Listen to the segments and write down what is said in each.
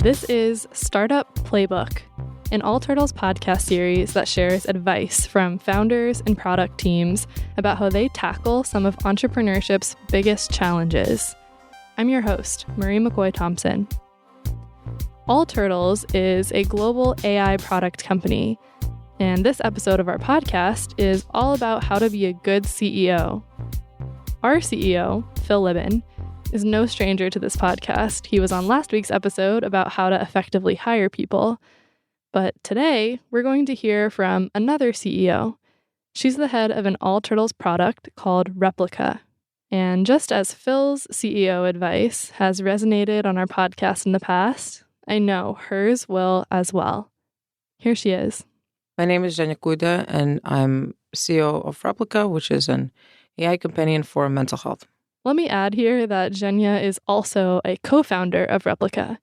This is Startup Playbook, an All Turtles podcast series that shares advice from founders and product teams about how they tackle some of entrepreneurship's biggest challenges. I'm your host, Marie McCoy Thompson. All Turtles is a global AI product company, and this episode of our podcast is all about how to be a good CEO. Our CEO, Phil Libin, is no stranger to this podcast. He was on last week's episode about how to effectively hire people. But today, we're going to hear from another CEO. She's the head of an All Turtles product called Replica. And just as Phil's CEO advice has resonated on our podcast in the past, I know hers will as well. Here she is. My name is Eugenia Kuyda, and I'm CEO of Replica, which is an AI companion for mental health. Let me add here that Eugenia is also a co-founder of Replica.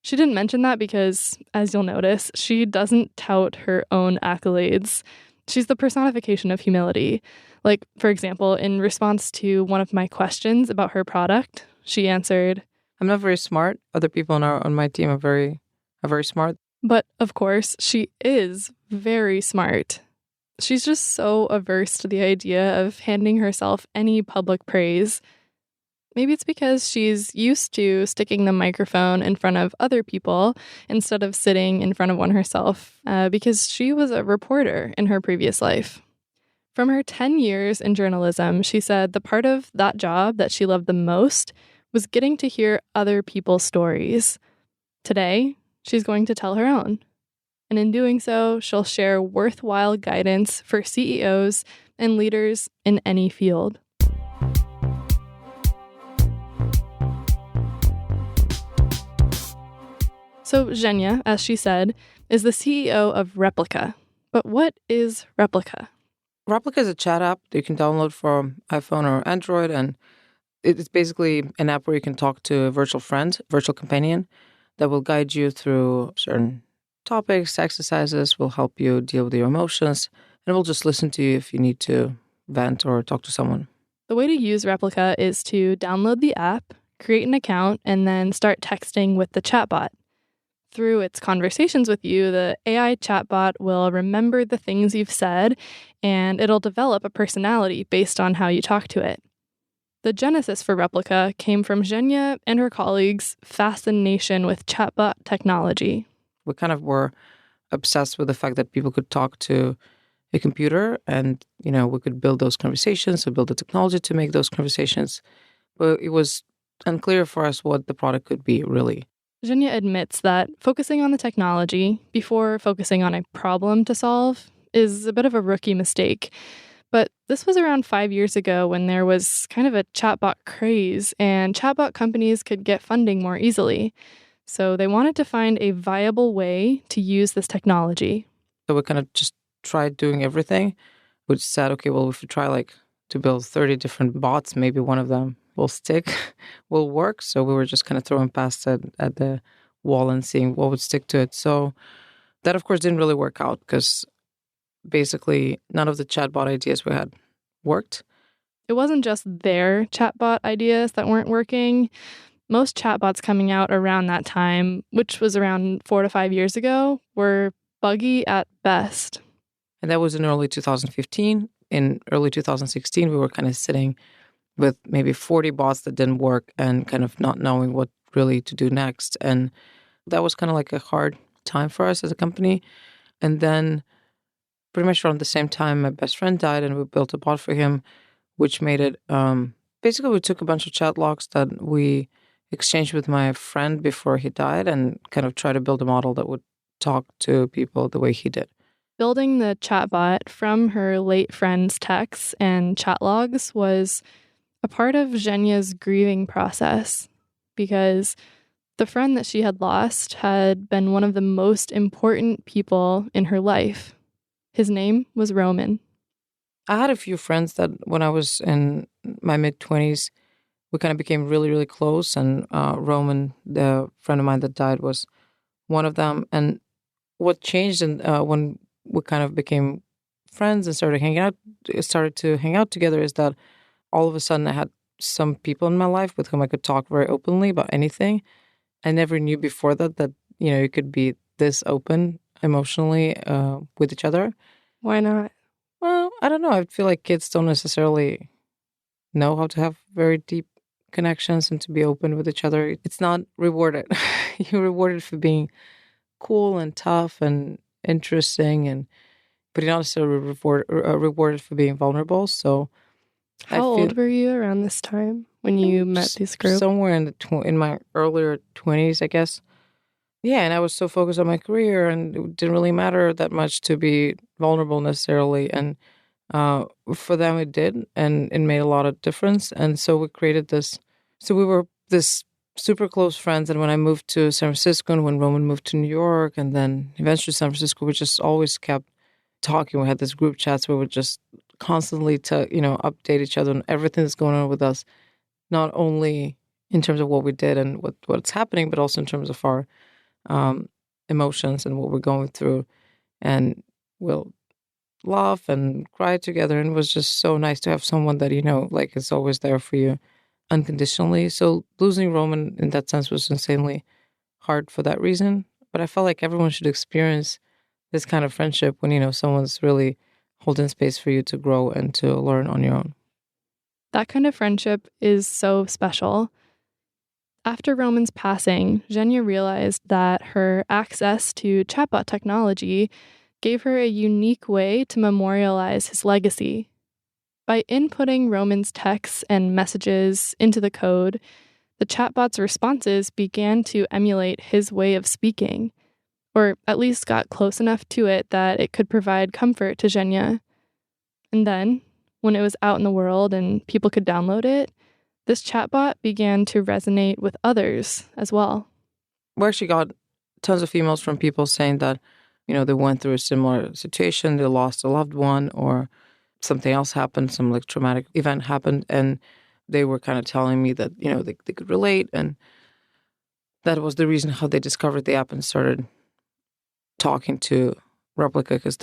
She didn't mention that because, as you'll notice, she doesn't tout her own accolades. She's the personification of humility. Like, for example, in response to one of my questions about her product, she answered, I'm not very smart. Other people on my team are very smart. But, of course, she is very smart. She's just so averse to the idea of handing herself any public praise. Maybe it's because she's used to sticking the microphone in front of other people instead of sitting in front of one herself, because she was a reporter in her previous life. From her 10 years in journalism, she said the part of that job that she loved the most was getting to hear other people's stories. Today, she's going to tell her own. And in doing so, she'll share worthwhile guidance for CEOs and leaders in any field. So Eugenia, as she said, is the CEO of Replica. But what is Replica? Replica is a chat app that you can download for iPhone or Android, and it's basically an app where you can talk to a virtual friend, virtual companion, that will guide you through certain topics, exercises, will help you deal with your emotions, and will just listen to you if you need to vent or talk to someone. The way to use Replica is to download the app, create an account, and then start texting with the chatbot. Through its conversations with you, the AI chatbot will remember the things you've said, and it'll develop a personality based on how you talk to it. The genesis for Replica came from Eugenia and her colleagues' fascination with chatbot technology. We kind of were obsessed with the fact that people could talk to a computer and, we could build those conversations or build the technology to make those conversations. But it was unclear for us what the product could be, really. Eugenia admits that focusing on the technology before focusing on a problem to solve is a bit of a rookie mistake. But this was around 5 years ago when there was kind of a chatbot craze and chatbot companies could get funding more easily. So they wanted to find a viable way to use this technology. So we kind of just tried doing everything. We said, okay, well, if we try to build 30 different bots, maybe one of them will stick, will work. So we were just kind of throwing past it at the wall and seeing what would stick to it. So that, of course, didn't really work out because basically none of the chatbot ideas we had worked. It wasn't just their chatbot ideas that weren't working. Most chatbots coming out around that time, which was around 4 to 5 years ago, were buggy at best. And that was in early 2015. In early 2016, we were kind of sitting with maybe 40 bots that didn't work and kind of not knowing what really to do next. And that was kind of like a hard time for us as a company. And then pretty much around the same time, my best friend died and we built a bot for him, which made it, basically we took a bunch of chat logs that we exchanged with my friend before he died and kind of tried to build a model that would talk to people the way he did. Building the chatbot from her late friend's texts and chat logs was a part of Eugenia's grieving process because the friend that she had lost had been one of the most important people in her life. His name was Roman. I had a few friends that when I was in my mid-20s, we kind of became really, really close. And Roman, the friend of mine that died, was one of them. And what changed when we kind of became friends and started to hang out together is that all of a sudden I had some people in my life with whom I could talk very openly about anything. I never knew before that, you could be this open emotionally with each other. Why not? Well, I don't know. I feel like kids don't necessarily know how to have very deep connections and to be open with each other. It's not rewarded. You're rewarded for being cool and tough and interesting, but you're not necessarily rewarded for being vulnerable. So How old were you around this time when you met this group? Somewhere in my earlier 20s, I guess. Yeah, and I was so focused on my career, and it didn't really matter that much to be vulnerable necessarily. And for them, it did, and it made a lot of difference. And so we created this. So we were this super close friends. And when I moved to San Francisco, and when Roman moved to New York, and then eventually San Francisco, we just always kept talking. We had this group chats where we would just constantly update each other on everything that's going on with us, not only in terms of what we did and what's happening, but also in terms of our emotions and what we're going through. And we'll laugh and cry together. And it was just so nice to have someone that, like is always there for you unconditionally. So losing Roman in that sense was insanely hard for that reason. But I felt like everyone should experience this kind of friendship when, someone's really holding space for you to grow and to learn on your own. That kind of friendship is so special. After Roman's passing, Eugenia realized that her access to chatbot technology gave her a unique way to memorialize his legacy. By inputting Roman's texts and messages into the code, the chatbot's responses began to emulate his way of speaking, or at least got close enough to it that it could provide comfort to Eugenia. And then, when it was out in the world and people could download it, this chatbot began to resonate with others as well. We actually got tons of emails from people saying that, they went through a similar situation, they lost a loved one, or something else happened, some like traumatic event happened, and they were kind of telling me that, they could relate, and that was the reason how they discovered the app and started talking to Replica, because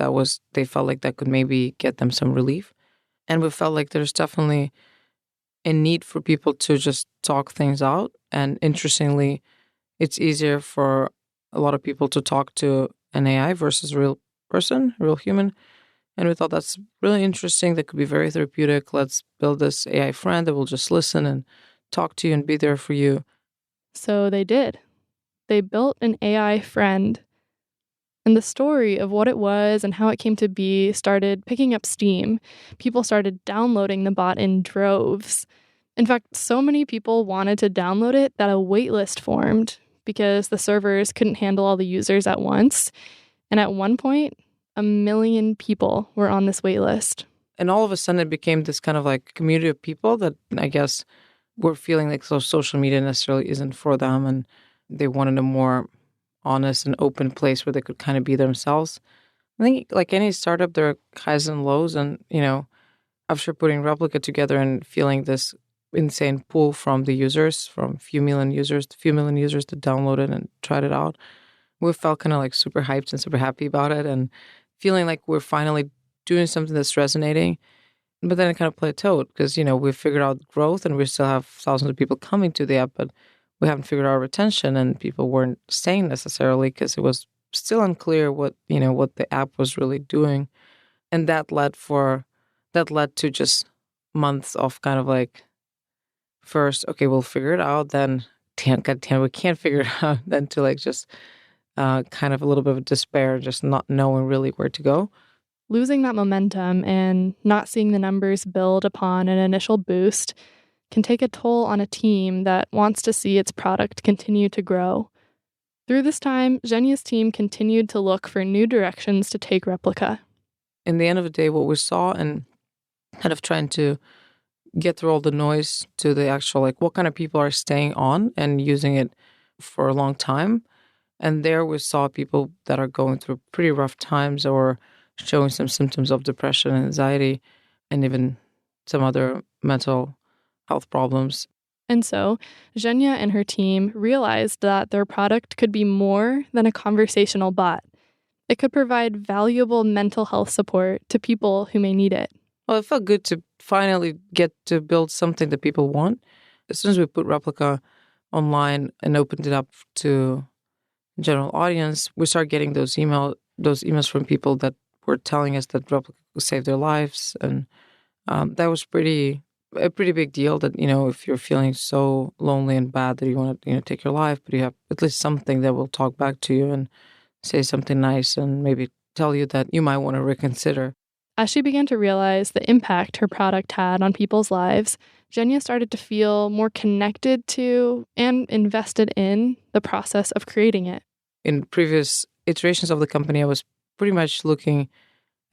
they felt like that could maybe get them some relief. And we felt like there's definitely a need for people to just talk things out. And interestingly, it's easier for a lot of people to talk to an AI versus a real person, a real human. And we thought that's really interesting. That could be very therapeutic. Let's build this AI friend that will just listen and talk to you and be there for you. So they did. They built an AI friend. And the story of what it was and how it came to be started picking up steam. People started downloading the bot in droves. In fact, so many people wanted to download it that a waitlist formed because the servers couldn't handle all the users at once. And at one point, 1 million people were on this waitlist. And all of a sudden, it became this kind of like community of people that I guess were feeling like social media necessarily isn't for them. And they wanted a more honest and open place where they could kind of be themselves. I think like any startup, there are highs and lows. And, after putting Replica together and feeling this insane pull from the users, from few million users that downloaded and tried it out, we felt kind of like super hyped and super happy about it and feeling like we're finally doing something that's resonating. But then it kind of plateaued because, we figured out growth and we still have thousands of people coming to the app, but we haven't figured out retention and people weren't staying necessarily because it was still unclear what the app was really doing. And that led to just months of kind of like, first, okay, we'll figure it out. Then, God damn, we can't figure it out. Then to like just kind of a little bit of despair, just not knowing really where to go. Losing that momentum and not seeing the numbers build upon an initial boost can take a toll on a team that wants to see its product continue to grow. Through this time, Eugenia's team continued to look for new directions to take Replica. In the end of the day, what we saw and kind of trying to get through all the noise to the actual, like, what kind of people are staying on and using it for a long time. And there we saw people that are going through pretty rough times or showing some symptoms of depression and anxiety and even some other mental health problems. And so, Eugenia and her team realized that their product could be more than a conversational bot. It could provide valuable mental health support to people who may need it. Well, it felt good to finally get to build something that people want. As soon as we put Replica online and opened it up to general audience, we started getting those emails from people that were telling us that Replica could save their lives. And that was a pretty big deal that, if you're feeling so lonely and bad that you want to, take your life, but you have at least something that will talk back to you and say something nice and maybe tell you that you might want to reconsider. As she began to realize the impact her product had on people's lives, Eugenia started to feel more connected to and invested in the process of creating it. In previous iterations of the company, I was pretty much looking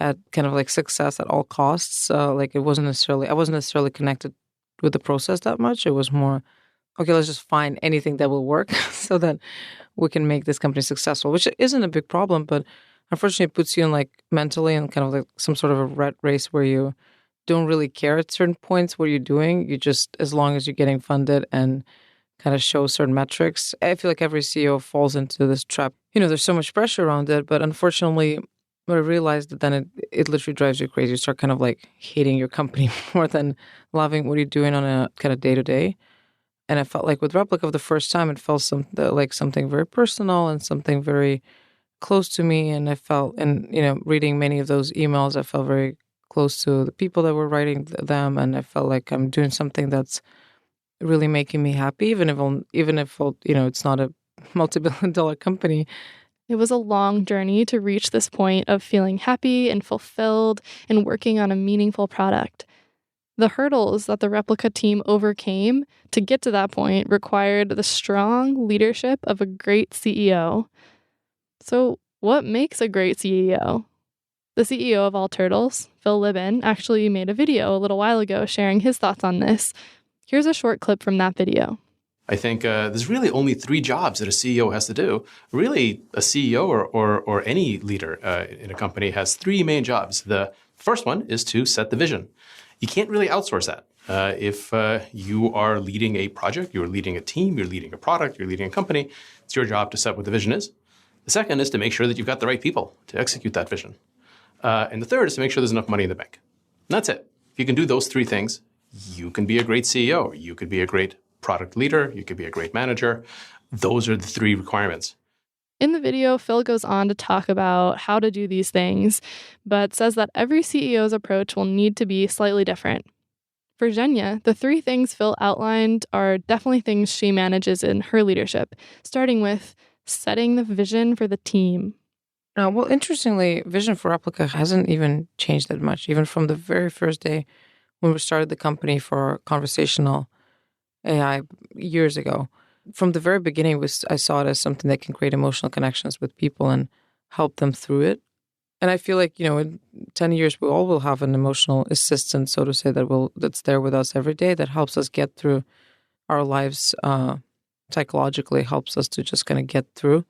at kind of like success at all costs. I wasn't necessarily connected with the process that much. It was more, okay, let's just find anything that will work so that we can make this company successful, which isn't a big problem, but unfortunately it puts you in like mentally in kind of like some sort of a rat race where you don't really care at certain points what you're doing. You just, as long as you're getting funded and kind of show certain metrics. I feel like every CEO falls into this trap. There's so much pressure around it, but unfortunately, what I realized that then it literally drives you crazy. You start kind of like hating your company more than loving what you're doing on a kind of day-to-day. And I felt like with Replica, for the first time, it felt like something very personal and something very close to me. And I felt, and reading many of those emails, I felt very close to the people that were writing them, and I felt like I'm doing something that's really making me happy, even if it's not a multi-billion-dollar company. It was a long journey to reach this point of feeling happy and fulfilled and working on a meaningful product. The hurdles that the Replica team overcame to get to that point required the strong leadership of a great CEO. So, what makes a great CEO? The CEO of All Turtles, Phil Libin, actually made a video a little while ago sharing his thoughts on this. Here's a short clip from that video. I think there's really only 3 jobs that a CEO has to do. Really, a CEO or any leader in a company has 3 main jobs. The first one is to set the vision. You can't really outsource that. If you are leading a project, you're leading a team, you're leading a product, you're leading a company, it's your job to set what the vision is. The second is to make sure that you've got the right people to execute that vision. And the third is to make sure there's enough money in the bank. And that's it. If you can do those 3 things, you can be a great CEO. You could be a great product leader. You could be a great manager. Those are the 3 requirements. In the video, Phil goes on to talk about how to do these things, but says that every CEO's approach will need to be slightly different. For Eugenia, the 3 things Phil outlined are definitely things she manages in her leadership, starting with setting the vision for the team. Well, interestingly, vision for Replica hasn't even changed that much, even from the very first day when we started the company for conversational AI years ago. From the very beginning, I saw it as something that can create emotional connections with people and help them through it. And I feel like, in 10 years, we all will have an emotional assistant, so to say, that's there with us every day, that helps us get through our lives psychologically, helps us to just kind of get through,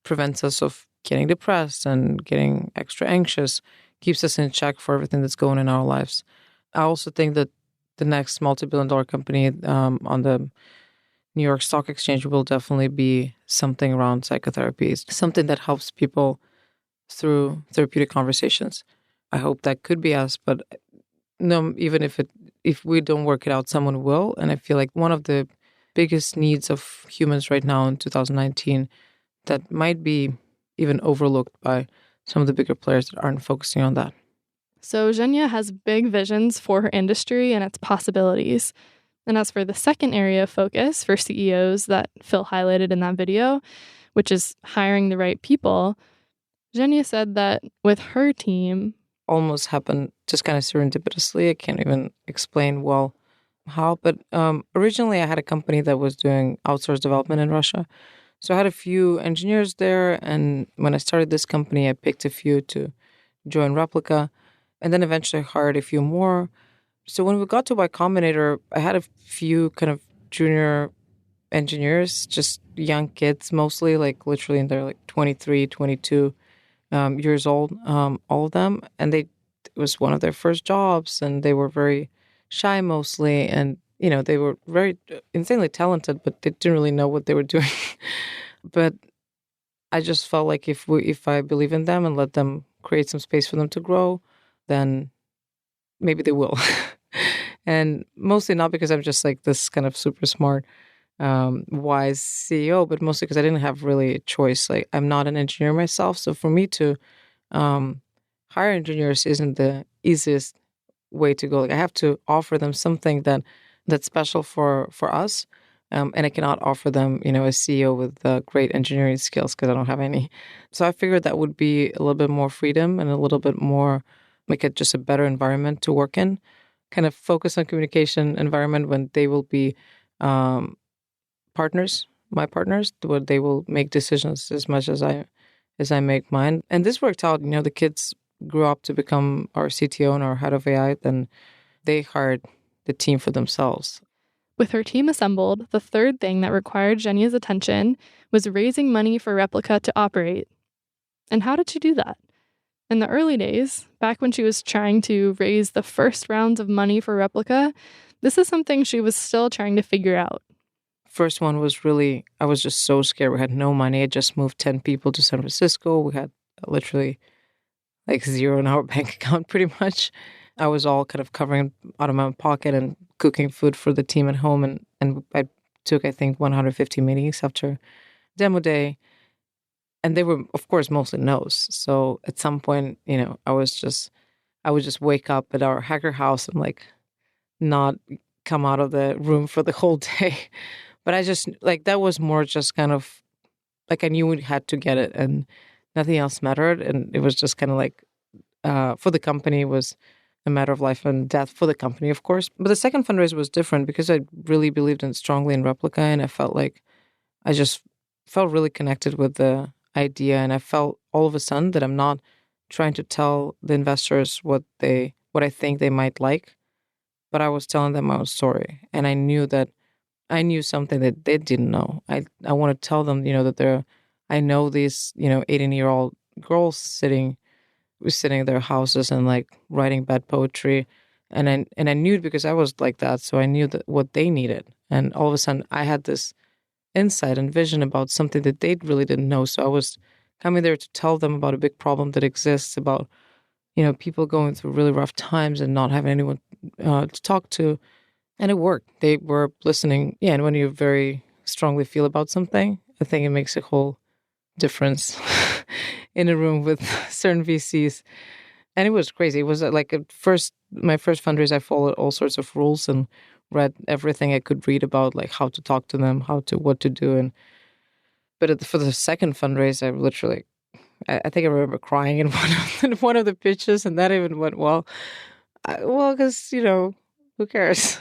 prevents us of getting depressed and getting extra anxious, keeps us in check for everything that's going in our lives. I also think that the next multi-billion-dollar company on the New York Stock Exchange will definitely be something around psychotherapy, something that helps people through therapeutic conversations. I hope that could be us, but no, even if we don't work it out, someone will. And I feel like one of the biggest needs of humans right now in 2019 that might be even overlooked by some of the bigger players that aren't focusing on that. So Eugenia has big visions for her industry and its possibilities. And as for the second area of focus for CEOs that Phil highlighted in that video, which is hiring the right people, Eugenia said that with her team... Almost happened just kind of serendipitously. I can't even explain well how, but originally I had a company that was doing outsourced development in Russia. So I had a few engineers there, and when I started this company, I picked a few to join Replica, and then eventually hired a few more. So when we got to Y Combinator, I had a few kind of junior engineers, just young kids mostly, like literally in their like 23, 22 years old, all of them. And it was one of their first jobs, and they were very shy mostly, and they were very insanely talented, but they didn't really know what they were doing. But I just felt like if I believe in them and let them create some space for them to grow, then maybe they will. And mostly not because I'm just like this kind of super smart wise CEO, but mostly because I didn't have really a choice. Like, I'm not an engineer myself, so for me to hire engineers isn't the easiest way to go. Like, I have to offer them something that's special for us, and I cannot offer them, a CEO with great engineering skills because I don't have any. So I figured that would be a little bit more freedom and a little bit more like just a better environment to work in. Kind of focus on communication environment when they will be my partners, where they will make decisions as much as I make mine. And this worked out. The kids grew up to become our CTO and our head of AI. Then they hired the team for themselves. With her team assembled, the third thing that required Eugenia's attention was raising money for Replica to operate. And how did she do that? In the early days, back when she was trying to raise the first rounds of money for Replica, this is something she was still trying to figure out. First one was really, I was just so scared. We had no money. I just moved 10 people to San Francisco. We had literally like zero in our bank account pretty much. I was all kind of covering out of my own pocket and cooking food for the team at home. And I took, I think, 150 meetings after demo day. And they were, of course, mostly no's. So at some point, I would just wake up at our hacker house and like not come out of the room for the whole day. But I just, like, that was more just kind of, like, I knew we had to get it and nothing else mattered. And it was just kind of like, for the company, it was a matter of life and death for the company, of course. But the second fundraiser was different because I really believed strongly in Replica. And I felt like I just felt really connected with the idea. And I felt all of a sudden that I'm not trying to tell the investors what I think they might like, but I was telling them my own story. And I knew something that they didn't know. I want to tell them, that I know these, 18-year-old girls sitting in their houses and like writing bad poetry. And I knew it because I was like that. So I knew that what they needed. And all of a sudden I had this insight and vision about something that they really didn't know. So I was coming there to tell them about a big problem that exists, about, people going through really rough times and not having anyone to talk to. And it worked. They were listening. Yeah, and when you very strongly feel about something, I think it makes a whole difference in a room with certain VCs. And it was crazy. It was like my first fundraiser, I followed all sorts of rules and read everything I could read about, like how to talk to them, what to do. But for the second fundraiser, I literally, I think I remember crying in one of the pitches, and that even went well. Because, who cares?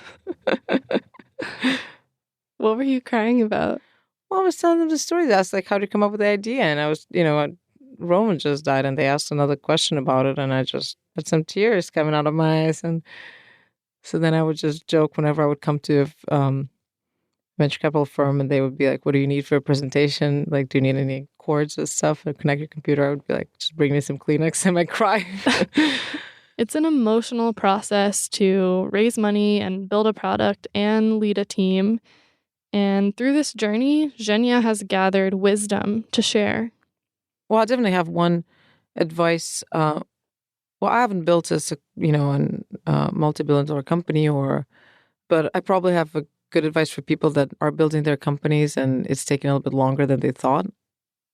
What were you crying about? Well, I was telling them the story. They asked, like, how to come up with the idea. And I was, Roman just died, and they asked another question about it. And I just had some tears coming out of my eyes. And so then I would just joke whenever I would come to a venture capital firm, and they would be like, what do you need for a presentation? Like, do you need any cords and stuff to connect your computer? I would be like, just bring me some Kleenex. And I cry. It's an emotional process to raise money and build a product and lead a team. And through this journey, Eugenia has gathered wisdom to share. Well, I definitely have one advice. I haven't built a multi-billion-dollar company, but I probably have a good advice for people that are building their companies and it's taking a little bit longer than they thought.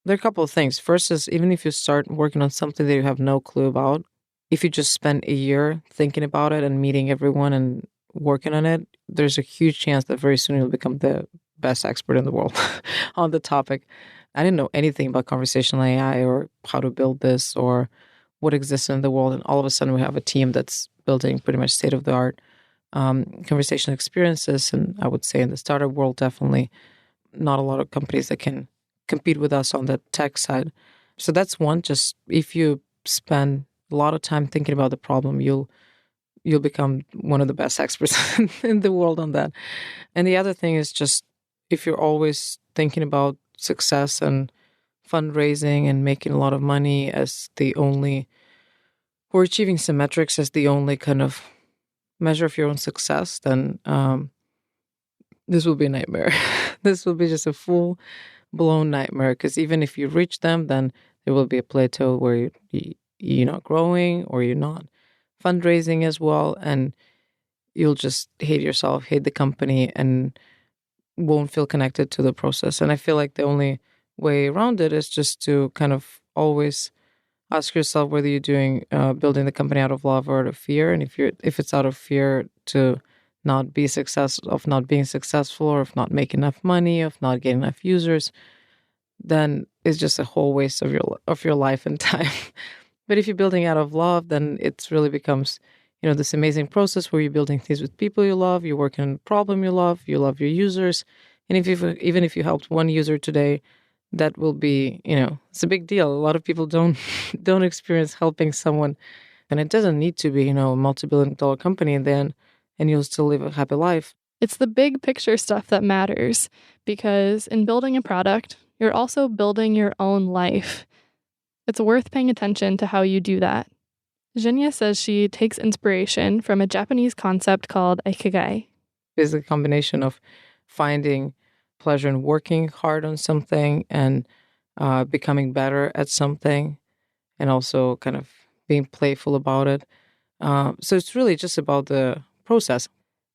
There are a couple of things. First is, even if you start working on something that you have no clue about, if you just spend a year thinking about it and meeting everyone and working on it, there's a huge chance that very soon you'll become the best expert in the world on the topic. I didn't know anything about conversational AI or how to build this or what exists in the world. And all of a sudden we have a team that's building pretty much state-of-the-art conversational experiences. And I would say in the startup world, definitely not a lot of companies that can compete with us on the tech side. So that's one. Just if you spend a lot of time thinking about the problem, you'll become one of the best experts in the world on that. And the other thing is just, if you're always thinking about success and fundraising and making a lot of money as the only, or achieving some metrics as the only kind of measure of your own success, then this will be a nightmare. This will be just a full-blown nightmare, because even if you reach them, then there will be a plateau where you're not growing or you're not fundraising as well, and you'll just hate yourself, hate the company. And won't feel connected to the process. And I feel like the only way around it is just to kind of always ask yourself whether you're doing building the company out of love or out of fear. And if it's out of fear to not being successful, or of not making enough money, of not getting enough users, then it's just a whole waste of your life and time. But if you're building out of love, then it really becomes, this amazing process where you're building things with people you love, you're working on a problem you love your users. And even if you helped one user today, that will be, it's a big deal. A lot of people don't experience helping someone, and it doesn't need to be, a multi-billion-dollar company and you'll still live a happy life. It's the big picture stuff that matters, because in building a product, you're also building your own life. It's worth paying attention to how you do that. Eugenia says she takes inspiration from a Japanese concept called ikigai. It's a combination of finding pleasure in working hard on something and becoming better at something, and also kind of being playful about it. So it's really just about the process.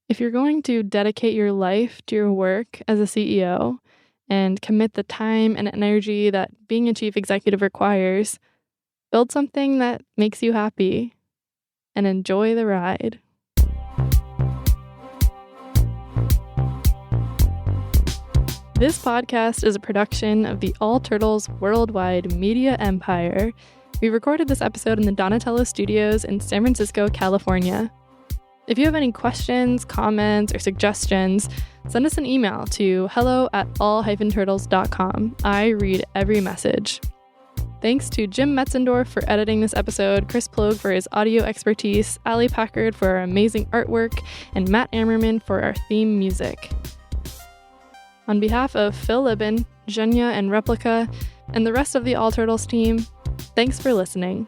If you're going to dedicate your life to your work as a CEO and commit the time and energy that being a chief executive requires, build something that makes you happy and enjoy the ride. This podcast is a production of the All Turtles worldwide media empire. We recorded this episode in the Donatello Studios in San Francisco, California. If you have any questions, comments, or suggestions, send us an email to hello@all-turtles.com. I read every message. Thanks to Jim Metzendorf for editing this episode, Chris Plogue for his audio expertise, Ali Packard for our amazing artwork, and Matt Ammerman for our theme music. On behalf of Phil Libin, Eugenia and Replica, and the rest of the All Turtles team, thanks for listening.